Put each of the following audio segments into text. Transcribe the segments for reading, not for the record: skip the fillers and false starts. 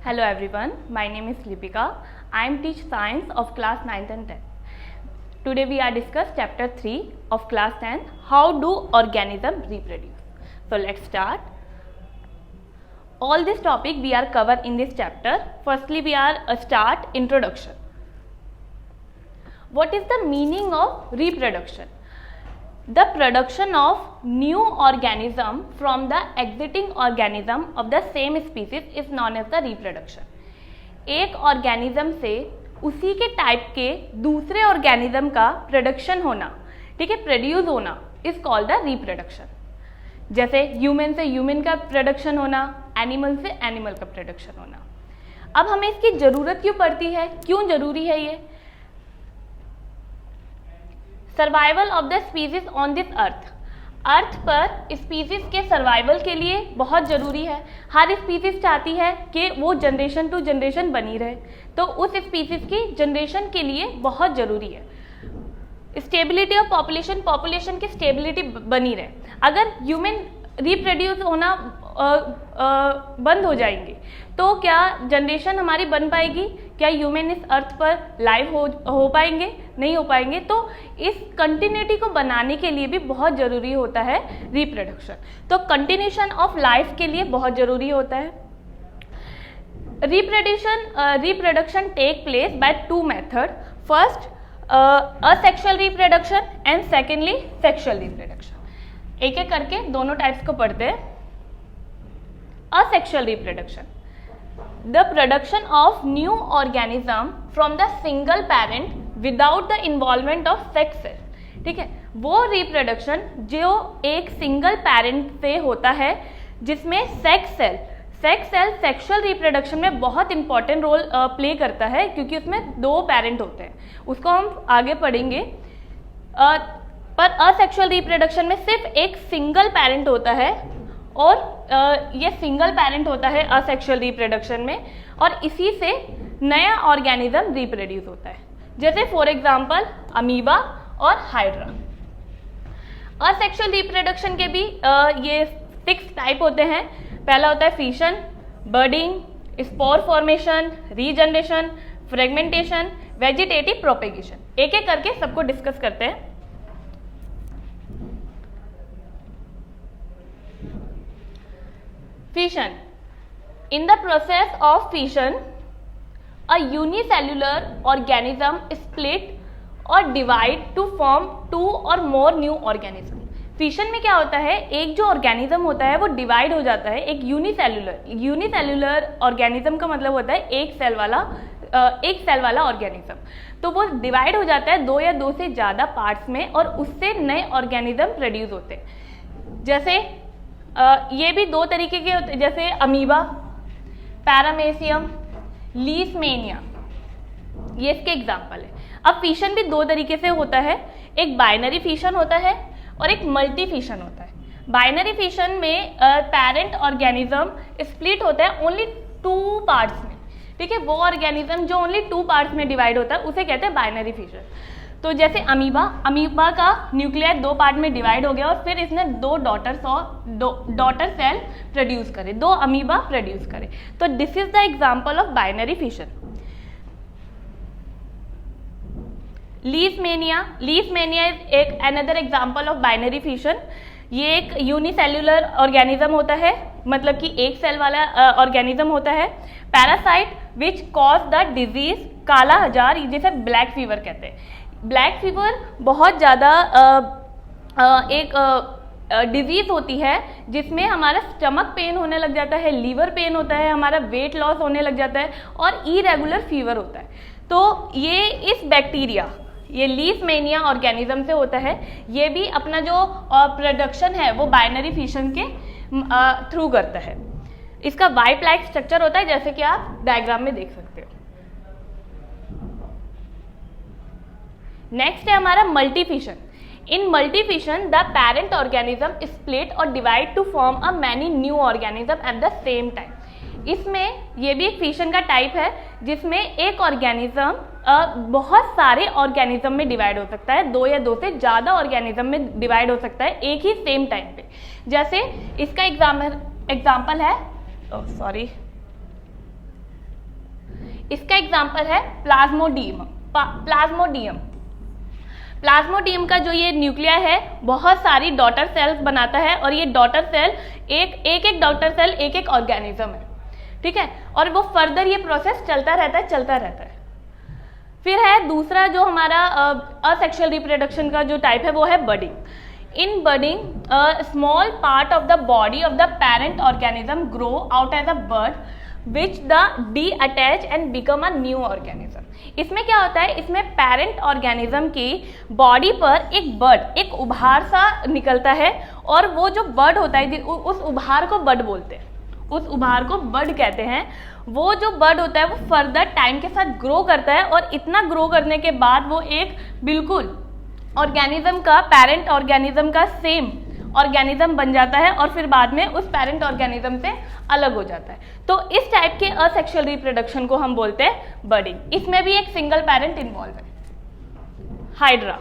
Hello everyone, my name is Lipika. I am teach science of class 9th and 10th. Today we are discuss chapter 3 of class 10, how do organism reproduce. So let's start. All this topic we are cover in this chapter. Firstly we are start introduction. What is the meaning of reproduction? The production of new organism from the exiting organism of the same species is known as the reproduction. एक organism से उसी के type के दूसरे organism का production होना, ठीक है, प्रोड्यूस होना इज कॉल्ड द रिप्रोडक्शन. जैसे ह्यूमन से ह्यूमन का प्रोडक्शन होना, एनिमल से एनिमल का प्रोडक्शन होना. अब हमें इसकी ज़रूरत क्यों पड़ती है, क्यों ज़रूरी है ये? Survival of the species on this earth. Earth पर स्पीसीज के सर्वाइवल के लिए बहुत ज़रूरी है. हर स्पीसीज चाहती है कि वो जनरेशन टू जनरेशन बनी रहे, तो उस स्पीसीज की जनरेशन के लिए बहुत ज़रूरी है. स्टेबिलिटी ऑफ पॉपुलेशन, पॉपुलेशन की स्टेबिलिटी बनी रहे. अगर ह्यूमन रिप्रोड्यूस होना बंद हो जाएंगे तो क्या जनरेशन हमारी बन पाएगी? क्या ह्यूमन इस अर्थ पर लाइव हो पाएंगे? नहीं हो पाएंगे. तो इस कंटिन्यूटी को बनाने के लिए भी बहुत ज़रूरी होता है रिप्रोडक्शन. तो कंटिन्यूशन ऑफ लाइफ के लिए बहुत ज़रूरी होता है. Reproduction take place by two method. First asexual reproduction and secondly sexual reproduction. एक एक करके दोनों टाइप्स को पढ़ते हैं. Asexual reproduction, the production of new organism from the single parent without the involvement of sex cell. ठीक है, वो रिप्रोडक्शन जो एक सिंगल पेरेंट से होता है जिसमें सेक्स सेल सेक्सुअल रिप्रोडक्शन में बहुत इंपॉर्टेंट रोल प्ले करता है, क्योंकि उसमें दो पेरेंट होते हैं. उसको हम आगे पढ़ेंगे. पर असेक्सुअल रिप्रोडक्शन में सिर्फ एक सिंगल पेरेंट होता है और ये सिंगल पेरेंट होता है असेक्सुअल रिप्रोडक्शन में, और इसी से नया ऑर्गेनिज्म रिप्रोड्यूस होता है. जैसे फॉर एग्जांपल अमीबा और हाइड्रा. असेक्सुअल रिप्रोडक्शन के भी ये 6 टाइप होते हैं. पहला होता है fission, budding, spore formation, regeneration, fragmentation, vegetative propagation. एक एक करके सबको डिस्कस करते हैं. Fission. In the process of fission, a unicellular organism split or divide to form two or more new organism. Fission में क्या होता है, एक जो ऑर्गेनिज्म होता है वो डिवाइड हो जाता है. एक यूनिसेल्युलर ऑर्गेनिज्म का मतलब होता है एक सेल वाला ऑर्गेनिज्म. तो वो डिवाइड हो जाता है 2 या 2 से ज़्यादा पार्ट्स में, और उससे नए ऑर्गेनिज्म प्रोड्यूस होते हैं. जैसे ये भी 2 तरीके के होते हैं, जैसे अमीबा, पैरामेसियम, लीशमेनिया, ये इसके एग्जाम्पल है. अब फिशन भी 2 तरीके से होता है. एक बाइनरी फिशन होता है और एक मल्टी फिशन होता है. बाइनरी फिशन में पेरेंट ऑर्गेनिज्म स्प्लिट होता है ओनली 2 पार्ट्स में. ठीक है, वो ऑर्गेनिज्म जो ओनली 2 पार्ट्स में डिवाइड होता है उसे कहते हैं बाइनरी फिशन. तो जैसे अमीबा का न्यूक्लियर 2 पार्ट में डिवाइड हो गया और फिर इसने 2 डॉटर सेल प्रोड्यूस करे, 2 अमीबा प्रोड्यूस करे. तो this is the example of binary fission. Leishmania is एक another example of binary fission. ये एक यूनिसेल्युलर ऑर्गेनिज्म होता है, मतलब कि एक सेल वाला ऑर्गेनिज्म होता है. Parasite which cause the disease काला हजार, जिसे ब्लैक फीवर कहते हैं. ब्लैक फीवर बहुत ज़्यादा एक डिजीज़ होती है जिसमें हमारा स्टमक पेन होने लग जाता है, लीवर पेन होता है, हमारा वेट लॉस होने लग जाता है और इरेगुलर फीवर होता है. तो ये इस बैक्टीरिया, ये लीशमेनिया ऑर्गेनिज्म से होता है. ये भी अपना जो प्रोडक्शन है वो बाइनरी फिशन के थ्रू करता है. इसका वाइप लाइक स्ट्रक्चर होता है, जैसे कि आप डायग्राम में देख सकते हो. नेक्स्ट है हमारा multi fission. In multi fission the parent organism split और divide to form a many new organism at the same time. इसमें ये भी एक फिशन का टाइप है जिसमें एक ऑर्गेनिज्म बहुत सारे ऑर्गेनिज्म में डिवाइड हो सकता है. 2 या 2 से ज़्यादा ऑर्गेनिज्म में डिवाइड हो सकता है एक ही सेम टाइम पे. जैसे इसका एग्जाम्पल है इसका एग्जाम्पल है प्लाज्मोडियम। प्लाज्मोडियम का जो ये न्यूक्लिया है बहुत सारी डॉटर सेल्स बनाता है और ये डॉटर सेल एक डॉटर सेल एक ऑर्गेनिज्म है, ठीक है, और वो फर्दर ये प्रोसेस चलता रहता है। फिर है दूसरा जो हमारा असेक्सुअल रिप्रोडक्शन का जो टाइप है वो है budding. In budding small part of the body of the parent organism grow out as a bud which the detach and become a new organism. इसमें क्या होता है, इसमें पेरेंट ऑर्गेनिज्म की बॉडी पर एक बर्ड, एक उभार सा निकलता है और वो जो बर्ड होता है उस उभार को बर्ड बोलते हैं, उस उभार को बर्ड कहते हैं। वो जो बर्ड होता है वो फर्दर टाइम के साथ ग्रो करता है और इतना ग्रो करने के बाद वो एक बिल्कुल ऑर्गेनिज्म का, पेरेंट ऑर्गेनिज्म का सेम ऑर्गेनिज्म बन जाता है और फिर बाद में उस पेरेंट ऑर्गेनिज्म से अलग हो जाता है। तो इस टाइप के असेक्सुअल रिप्रोडक्शन को हम बोलते हैं बर्डिंग। इसमें भी एक सिंगल पेरेंट इन्वॉल्व है, हाइड्रा।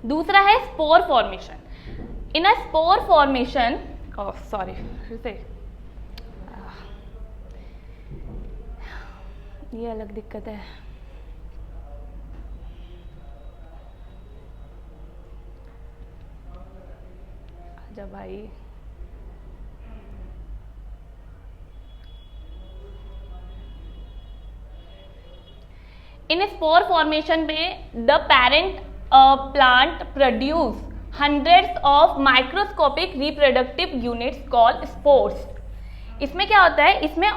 दूसरा है स्पोर फॉर्मेशन। इन अ स्पोर फॉर्मेशन, ये अलग दिक्कत है। आजा भाई। इन स्पोर फॉर्मेशन में the parent plant produce hundreds of microscopic reproductive units called spores। इसमें क्या होता है, इसमें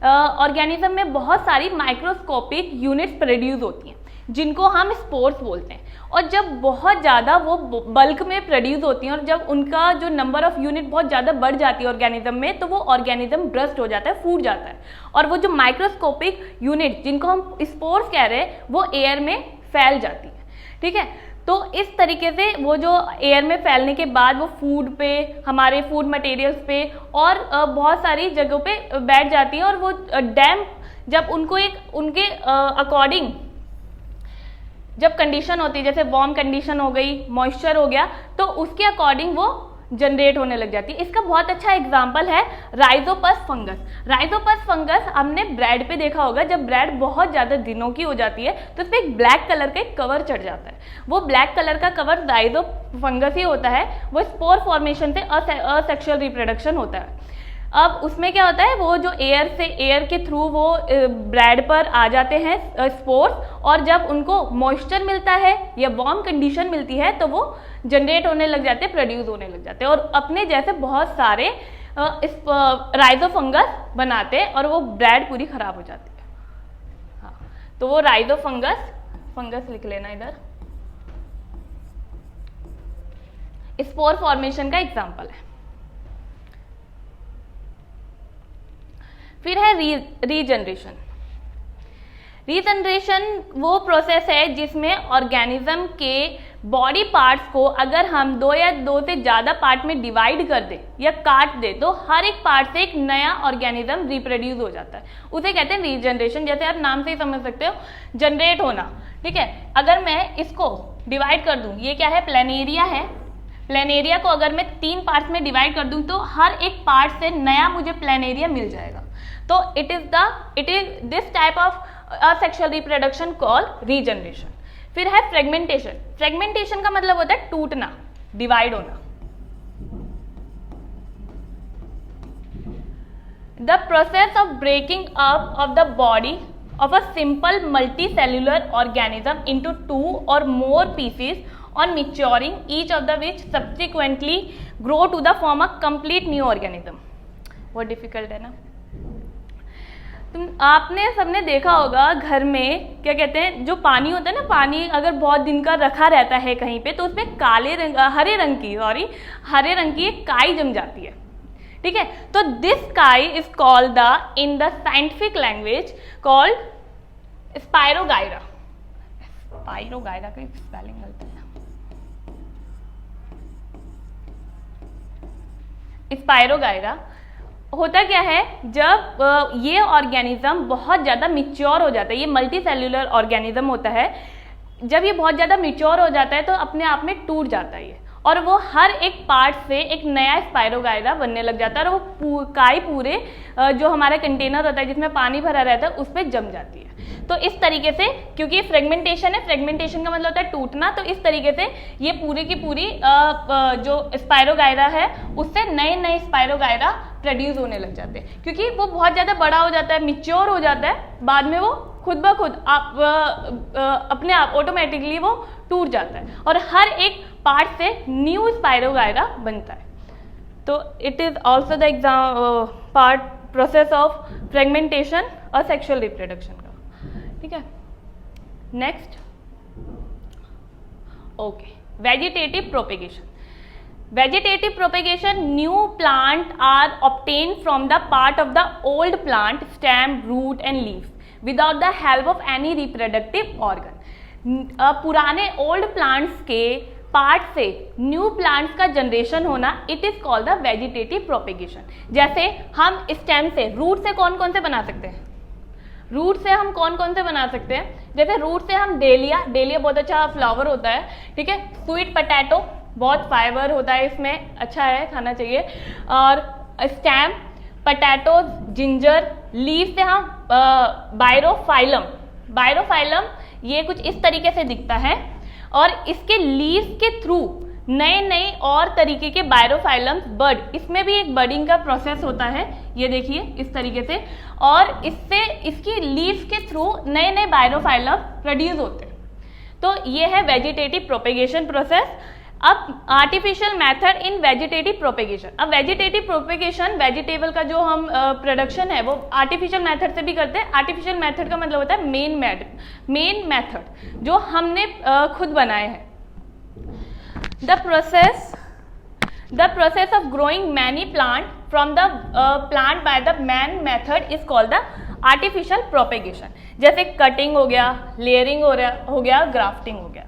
ऑर्गेनिज्म में बहुत सारी माइक्रोस्कोपिक यूनिट्स प्रोड्यूस होती हैं जिनको हम स्पोर्स बोलते हैं। और जब बहुत ज़्यादा वो बल्क में प्रोड्यूस होती हैं और जब उनका जो नंबर ऑफ यूनिट बहुत ज़्यादा बढ़ जाती है ऑर्गेनिज्म में, तो वो ऑर्गेनिज्म ब्रस्ट हो जाता है, फूट जाता है और वो जो माइक्रोस्कोपिक यूनिट जिनको हम स्पोर्स कह रहे हैं वो एयर में फैल जाती है, ठीक है। तो इस तरीके से वो जो एयर में फैलने के बाद वो फूड पे, हमारे फूड मटेरियल्स पे और बहुत सारी जगहों पे बैठ जाती है और वो डैम्प जब उनको उनके अकॉर्डिंग जब कंडीशन होती है, जैसे वार्म कंडीशन हो गई, मॉइस्चर हो गया, तो उसके अकॉर्डिंग वो जनरेट होने लग जाती है। इसका बहुत अच्छा एग्जाम्पल है राइजोपस फंगस। राइजोपस फंगस हमने ब्रेड पे देखा होगा, जब ब्रेड बहुत ज़्यादा दिनों की हो जाती है तो उस पर एक ब्लैक कलर का एक कवर चढ़ जाता है। वो ब्लैक कलर का कवर राइजो फंगस ही होता है। वो स्पोर फॉर्मेशन से असेक्सुअल रिप्रोडक्शन होता है। अब उसमें क्या होता है, वो जो एयर के थ्रू वो ब्रेड पर आ जाते हैं स्पोर्स, और जब उनको मॉइस्चर मिलता है या वार्म कंडीशन मिलती है तो वो जनरेट होने लग जाते हैं, प्रोड्यूस होने लग जाते हैं और अपने जैसे बहुत सारे राइजोफंगस बनाते हैं और वो ब्रेड पूरी खराब हो जाती है। हाँ, तो वो राइजोफंगस लिख लेना इधर, स्पोर फॉर्मेशन का एग्जाम्पल है। फिर है रीजनरेशन। रीजनरेशन वो प्रोसेस है जिसमें ऑर्गेनिज्म के बॉडी पार्ट्स को अगर हम दो या दो से ज़्यादा पार्ट में डिवाइड कर दें या काट दें तो हर एक पार्ट से एक नया ऑर्गेनिज्म रिप्रोड्यूस हो जाता है। उसे कहते हैं रीजनरेशन। जैसे आप नाम से ही समझ सकते हो, जनरेट होना, ठीक है। अगर मैं इसको डिवाइड कर दूं, ये क्या है, प्लेनेरिया है। प्लेनेरिया को अगर मैं 3 पार्ट्स में डिवाइड कर दूं तो हर एक पार्ट से नया मुझे प्लेनेरिया मिल जाएगा। तो it is this type of asexual reproduction called regeneration. फिर है फ्रेगमेंटेशन। फ्रेगमेंटेशन का मतलब होता है टूटना, डिवाइड होना। The process of breaking up of the body of a simple multicellular organism into 2 or more pieces on maturing, each of the which subsequently grow to the form a complete new organism। बहुत difficult है ना। आपने सबने देखा होगा घर में क्या कहते हैं, जो पानी होता है ना, पानी अगर बहुत दिन का रखा रहता है कहीं पे तो उसमें हरे रंग की एक काई जम जाती है, ठीक है। तो दिस काई is called the in the scientific language called spirogyra. Spirogyra का स्पेलिंग गलत है। स्पायरोगायरा होता क्या है, जब ये ऑर्गेनिज्म बहुत ज़्यादा मिच्योर हो जाता है, ये मल्टी सेल्यूलर ऑर्गेनिज्म होता है, जब ये बहुत ज़्यादा मिच्योर हो जाता है तो अपने आप में टूट जाता है ये, और वो हर एक पार्ट से एक नया स्पाइरोगाइरा बनने लग जाता है और वो काई पूरे जो हमारा कंटेनर होता है जिसमें पानी भरा रहता है उस पर जम जाती है। तो इस तरीके से, क्योंकि फ्रेगमेंटेशन है, फ्रेगमेंटेशन का मतलब होता है टूटना, तो इस तरीके से ये पूरी की पूरी जो स्पाइरोगाइरा है उससे नए नए स्पाइरोगाइरा प्रोड्यूस होने लग जाते हैं, क्योंकि वो बहुत ज़्यादा बड़ा हो जाता है, मिच्योर हो जाता है, बाद में वो खुद ब खुद अपने आप ऑटोमेटिकली वो टूट जाता है और हर एक पार्ट से न्यू स्पाइरोगाइरा बनता है। तो it is also the exam part process of fragmentation और सेक्सुअल रिप्रोडक्शन का। ठीक है, next, okay, vegetative propagation. Vegetative propagation, new plant are obtained from the part of the old plant, stem, root and leaves without the help of any reproductive organ. पुराने old plants के part से new plants का generation होना, it is called the vegetative propagation. जैसे हम stem से, root से कौन कौन से बना सकते हैं? रूट से हम कौन कौन से बना सकते हैं? जैसे रूट से हम डेलिया, डेलिया बहुत अच्छा फ्लावर होता है, ठीक है। स्वीट पोटैटो, बहुत फाइबर होता है इसमें, अच्छा है, खाना चाहिए। और स्टेम, पोटैटो, जिंजर। लीव से हम बायरोफाइलम, बायरोफाइलम ये कुछ इस तरीके से दिखता है और इसके लीव्स के थ्रू नए नए और तरीके के बायरोफाइलम बर्ड, इसमें भी एक बर्डिंग का प्रोसेस होता है, ये देखिए इस तरीके से, और इससे इसकी लीव्स के थ्रू नए नए बायरोफाइलम प्रोड्यूस होते हैं। तो ये है वेजिटेटिव प्रोपेगेशन प्रोसेस। अब artificial method in vegetative propagation. अब वेजिटेटिव प्रोपेगेशन, वेजिटेबल का जो हम प्रोडक्शन है वो आर्टिफिशियल मेथड से भी करते हैं। आर्टिफिशियल मेथड का मतलब होता है मेन मेथड जो हमने खुद बनाए हैं। The process of growing many plant from the plant by the main method is called the artificial propagation. जैसे कटिंग हो गया, लेयरिंग हो गया, ग्राफ्टिंग हो गया।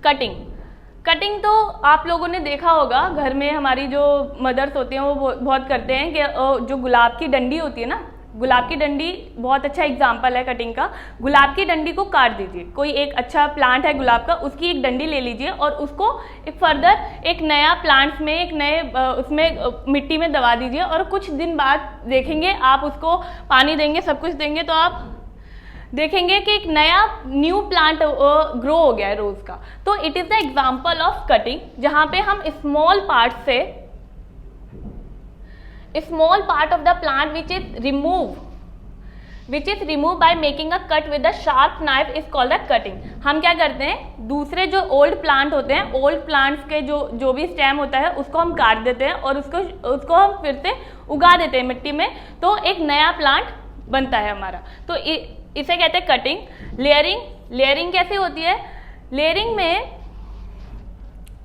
कटिंग तो आप लोगों ने देखा होगा, घर में हमारी जो मदर्स होती हैं वो बहुत करते हैं कि जो गुलाब की डंडी होती है ना, गुलाब की डंडी बहुत अच्छा एग्जाम्पल है कटिंग का। गुलाब की डंडी को काट दीजिए, कोई एक अच्छा प्लांट है गुलाब का, उसकी एक डंडी ले लीजिए और उसको एक फर्दर एक नया प्लांट में, एक नए उसमें मिट्टी में दबा दीजिए और कुछ दिन बाद देखेंगे, आप उसको पानी देंगे, सब कुछ देंगे, तो आप देखेंगे कि एक नया न्यू प्लांट ग्रो हो गया है रोज का। तो it is the example of cutting, जहां पे हम स्मॉल पार्ट से, small part of the plant which is remove by making a cut with a sharp knife is called the cutting. हम क्या करते हैं, दूसरे जो ओल्ड प्लांट होते हैं, ओल्ड प्लांट्स के जो भी स्टेम होता है उसको हम काट देते हैं और उसको हम फिर से उगा देते हैं मिट्टी में, तो एक नया प्लांट बनता है हमारा। तो इसे कहते हैं कटिंग। लेयरिंग कैसे होती है?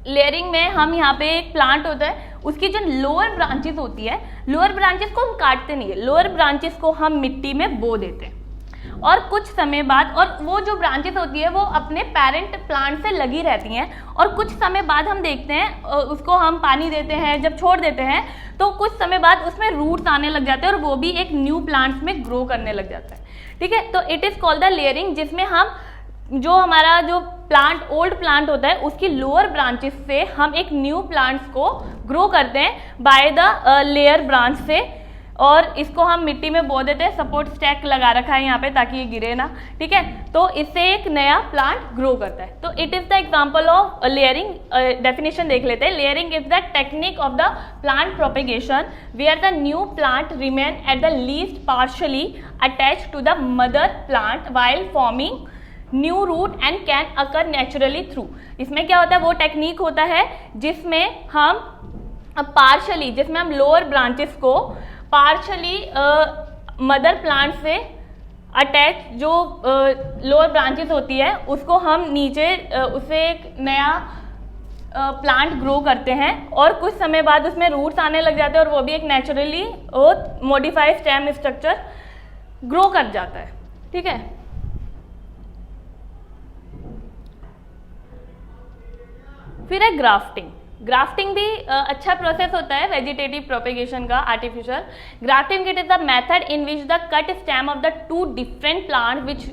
लेयरिंग में हम यहाँ पे एक प्लांट होता है, उसकी जो लोअर ब्रांचेस होती है, लोअर ब्रांचेस को हम काटते नहीं है, लोअर ब्रांचेस को हम मिट्टी में बो देते हैं और कुछ समय बाद, और वो जो ब्रांचेस होती है वो अपने पेरेंट प्लांट से लगी रहती हैं और कुछ समय बाद हम देखते हैं उसको हम पानी देते हैं, जब छोड़ देते हैं तो कुछ समय बाद उसमें रूट्स आने लग जाते हैं और वो भी एक न्यू प्लांट्स में ग्रो करने लग जाता है। ठीक है, तो it is called the layering, जिसमें हम जो हमारा जो प्लांट, ओल्ड प्लांट होता है, उसकी लोअर ब्रांचेस से हम एक न्यू प्लांट्स को ग्रो करते हैं बाय द लेयर ब्रांच से, और इसको हम मिट्टी में बो देते हैं। सपोर्ट स्टैक लगा रखा है यहाँ पे ताकि ये गिरे ना, ठीक है। तो इससे एक नया प्लांट ग्रो करता है। तो it is the example of layering. Definition देख लेते हैं। Layering is the technique of the plant propagation where the new plant remain at the least partially attached to the mother plant while forming new root and can occur naturally through. इसमें क्या होता है, वो technique होता है जिसमें हम partially, जिसमें हम लोअर ब्रांचेस को पार्शली मदर प्लांट से अटैच, जो लोअर ब्रांचेस होती है उसको हम नीचे उससे एक नया प्लांट ग्रो करते हैं और कुछ समय बाद उसमें रूट्स आने लग जाते हैं और वो भी एक naturally modified stem structure grow कर जाता है। ठीक है, फिर है ग्राफ्टिंग। ग्राफ्टिंग भी अच्छा प्रोसेस होता है वेजिटेटिव प्रोपेगेशन का, artificial. Grafting it is the method in which the cut stem of the two different plant which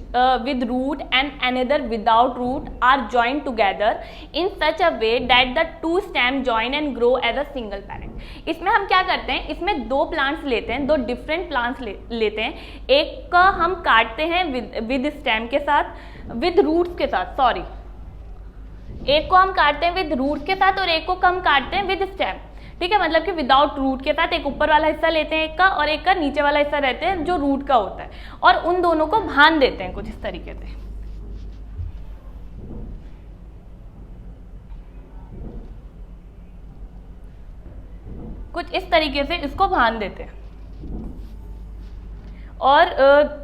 with root and another without root are joined together in such a way that the two stem join and grow as a single parent. इसमें हम क्या करते हैं, इसमें दो plants लेते हैं, दो डिफरेंट प्लांट्स लेते हैं, एक का हम काटते हैं विद स्टेम के साथ, विद रूट्स के साथ, सॉरी, एक को हम काटते हैं विद रूट के साथ और एक को हम काटते हैं विद स्टेम, ठीक है, मतलब कि विदाउट रूट के साथ। एक ऊपर वाला हिस्सा लेते हैं एक का और एक का नीचे वाला हिस्सा रहते हैं जो रूट का होता है, और उन दोनों को बांध देते हैं कुछ इस तरीके से। कुछ इस तरीके से इसको बांध देते हैं, और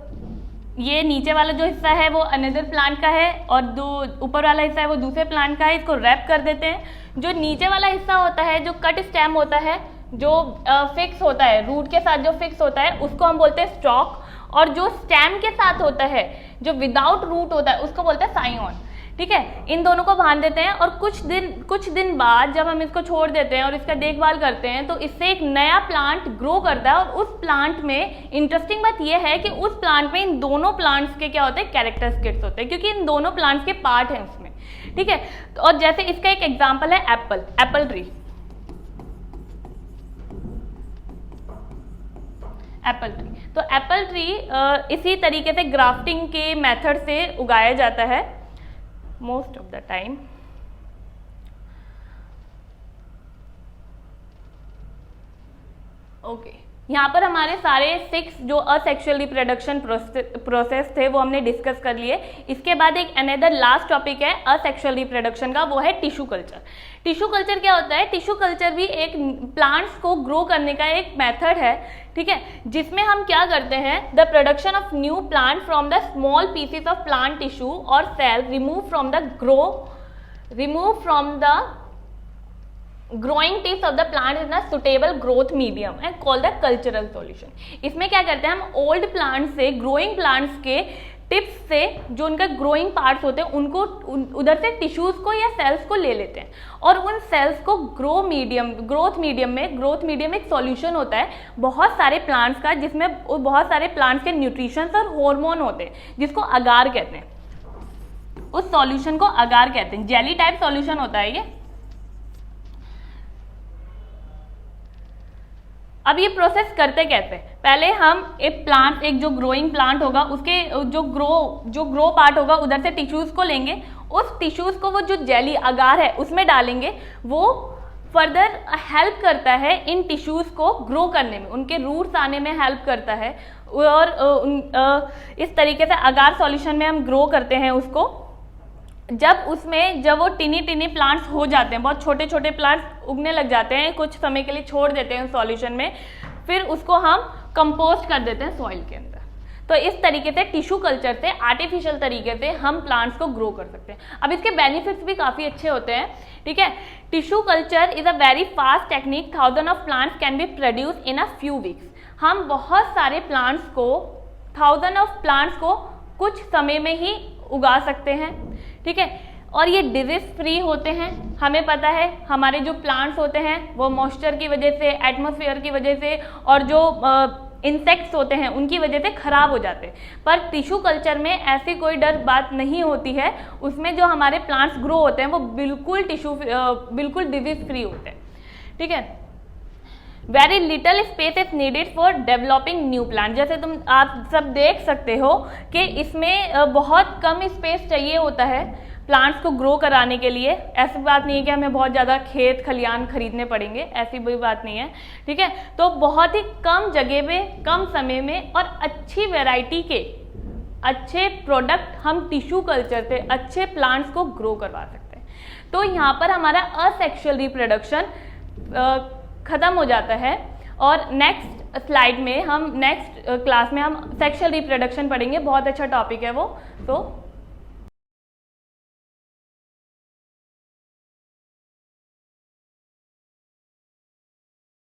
ये नीचे वाला जो हिस्सा है वो अनदर प्लांट का है और जो ऊपर वाला हिस्सा है वो दूसरे प्लांट का है। इसको रैप कर देते हैं। जो नीचे वाला हिस्सा होता है, जो कट स्टेम होता है, जो फिक्स होता है रूट के साथ, जो फिक्स होता है उसको हम बोलते हैं स्टॉक, और जो स्टेम के साथ होता है, जो विदाउट रूट होता है, उसको बोलते हैं साइओन, ठीक है। इन दोनों को बांध देते हैं और कुछ दिन बाद जब हम इसको छोड़ देते हैं और इसका देखभाल करते हैं तो इससे एक नया प्लांट ग्रो करता है। और उस प्लांट में इंटरेस्टिंग बात यह है कि उस प्लांट में इन दोनों प्लांट्स के क्या होते हैं, कैरेक्टरिस्टिक्स होते हैं, क्योंकि इन दोनों प्लांट्स के पार्ट हैं उसमें, ठीक है। और जैसे इसका एक एग्जाम्पल है एप्पल ट्री। तो एप्पल ट्री इसी तरीके से ग्राफ्टिंग के मेथड से उगाया जाता है most of the time। Okay, यहाँ पर हमारे सारे 6 जो असेक्सुअल रिप्रोडक्शन प्रोसेस थे वो हमने डिस्कस कर लिए। इसके बाद एक अनदर लास्ट टॉपिक है असेक्सुअल रिप्रोडक्शन का, वो है टिश्यू कल्चर। टिश्यू कल्चर क्या होता है? टिश्यू कल्चर भी एक प्लांट्स को ग्रो करने का एक मेथड है, ठीक है, जिसमें हम क्या करते हैं, the production of new plant from the small pieces of plant tissue और cell remove from the growing tips of the plant in a suitable growth medium and called the cultural solution। इसमें क्या करते हैं, हम old plant से, growing plants के tips से, जो उनका ग्रोइंग पार्ट्स होते हैं उनको उधर से टिश्यूज को या सेल्स को ले लेते हैं और उन सेल्स को ग्रोथ मीडियम में एक सॉल्यूशन होता है बहुत सारे प्लांट्स का, जिसमें बहुत सारे प्लांट्स के न्यूट्रिशंस और हार्मोन होते हैं जिसको अगार कहते हैं। उस सॉल्यूशन को अगार कहते हैं, जेली टाइप सॉल्यूशन होता है ये। अब ये प्रोसेस करते कैसे? पहले हम एक जो ग्रोइंग प्लांट होगा उसके जो ग्रो पार्ट होगा उधर से टिश्यूज को लेंगे, उस टिश्यूज को वो जो जेली अगार है उसमें डालेंगे, वो फर्दर हेल्प करता है इन टिश्यूज को ग्रो करने में, उनके रूट्स आने में हेल्प करता है, और इस तरीके से अगार सॉल्यूशन में हम ग्रो करते हैं उसको। जब वो टिनी प्लांट्स हो जाते हैं, बहुत छोटे छोटे प्लांट्स उगने लग जाते हैं, कुछ समय के लिए छोड़ देते हैं सॉल्यूशन में, फिर उसको हम कंपोस्ट कर देते हैं सॉइल के अंदर। तो इस तरीके से टिश्यू कल्चर से, आर्टिफिशियल तरीके से हम प्लांट्स को ग्रो कर सकते हैं। अब इसके बेनिफिट्स भी काफ़ी अच्छे होते हैं, ठीक है। Tissue culture is a very fast technique, 1000 of plants can be produce in a few weeks. हम बहुत सारे प्लांट्स को, 1000 ऑफ प्लांट्स को कुछ समय में ही उगा सकते हैं, ठीक है। और ये डिजीज फ्री होते हैं। हमें पता है हमारे जो प्लांट्स होते हैं वो मॉइस्चर की वजह से, एटमॉस्फेयर की वजह से और जो इंसेक्ट्स होते हैं उनकी वजह से खराब हो जाते हैं, पर टिश्यू कल्चर में ऐसी कोई डर बात नहीं होती है। उसमें जो हमारे प्लांट्स ग्रो होते हैं वो बिल्कुल डिजीज फ्री होते हैं, ठीक है। Very little space is needed for developing new plant. जैसे आप सब देख सकते हो कि इसमें बहुत कम स्पेस चाहिए होता है प्लांट्स को ग्रो कराने के लिए। ऐसी बात नहीं है कि हमें बहुत ज़्यादा खेत खलियान खरीदने पड़ेंगे, ऐसी कोई बात नहीं है, ठीक है। तो बहुत ही कम जगह में, कम समय में और अच्छी वैरायटी के अच्छे प्रोडक्ट हम टिश्यू कल्चर से अच्छे प्लांट्स को ग्रो करवा सकते हैं। तो यहाँ पर हमारा असेक्सुअल रिप्रोडक्शन ख़त्म हो जाता है, और नेक्स्ट स्लाइड में नेक्स्ट क्लास में हम सेक्सुअल रिप्रोडक्शन पढ़ेंगे। बहुत अच्छा टॉपिक है वो। तो